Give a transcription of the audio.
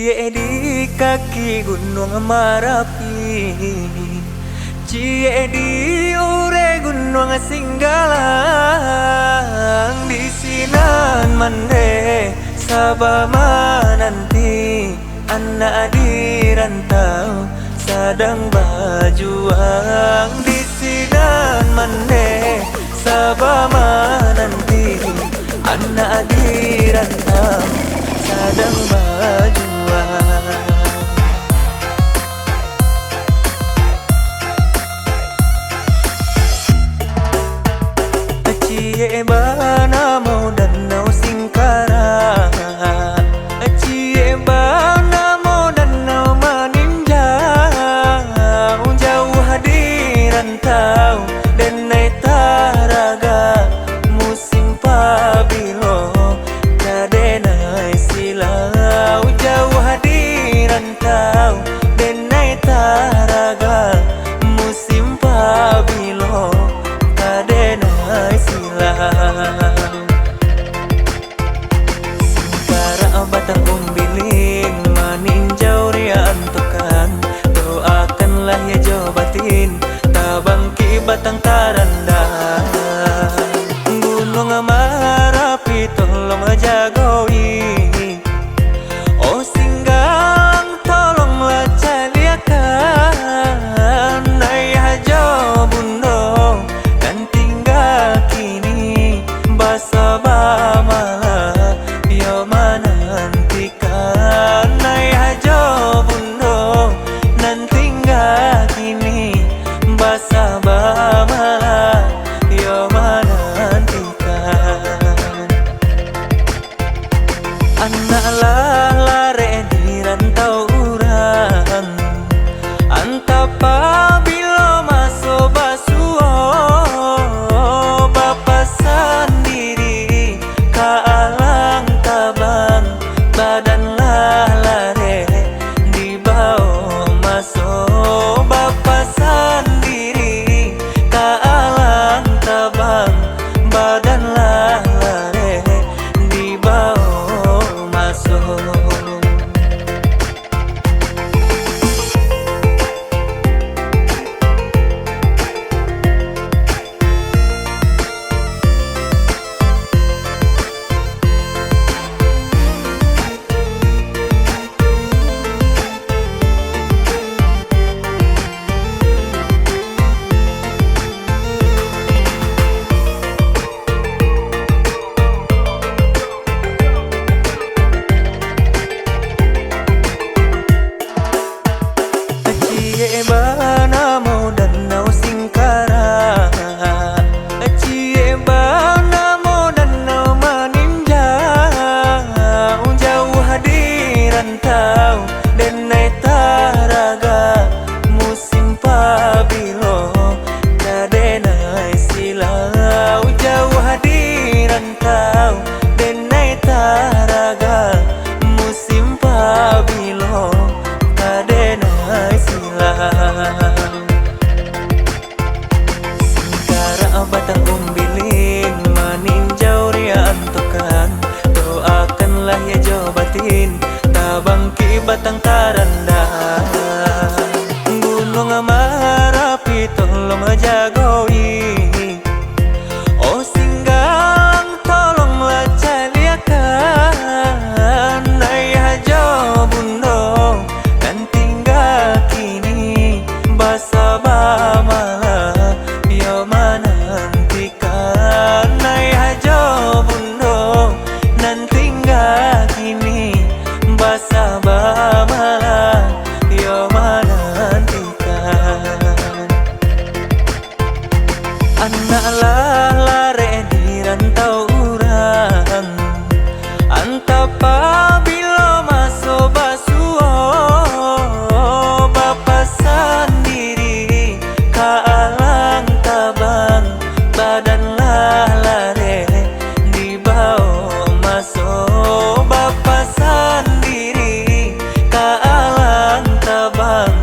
Cie di kaki gunung Marapi, cie di ure gunung Singgalang. Di sinan mande sabama nanti anak di rantau sedang berjuang. Di sinan mande sabama nanti anak di rantau sedang berjuang. Cie bana mau danau Singkara, cie bana mau danau Maninjau. Jauh hadiran tau dan naik taraga musim pabilo kadenai silau. Jauh hadiran tau dan naik taraga musim pabilo kadenai silau. Singkara batang umbilin maninjau rian tukan, doakanlah ya jawabatin tabangki batang taranda. Gunung Marapi tolong jagoi, oh Singgang tolonglah caliakan. Ayah jo bundo dan tinggal kini basa bamalah yo menantikan. Ayah jo bundo dan tinggal kini basa bamalah yo menantikan. Anak lare di rantau urang, antapa bilo masuk basuo. Bapa sendiri kaalang tabang, badanlah lare di bawah masuk. Bapa sendiri kaalang tabang, badanlah lare di bawah masuk. Cie bana mau danau Singkara, cie bana mau danau Maninjau. Jauh hadiran tau dan naik taraga musim pabilo kadenai silau. Jauh hadiran tau dan naik taraga musim pabilo kadenai silau. Singkara batang umbilin maninjau rian tukan, doakanlah ya jawabatin tabangki batang taranda. Gunung Marapi tolong jagoi, oh Singgang tolonglah caliakan. Ayah jo bundo dan tinggal kini basa bamalah yo menantikan. Ayah jo bundo dan tinggal kini basa bamalah yo menantikan. Anak lare di rantau urang, antapa bilo masuk basuo. Bapa sendiri kaalang tabang, badanlah lare di bawah masuk. Bapa sendiri kaalang tabang,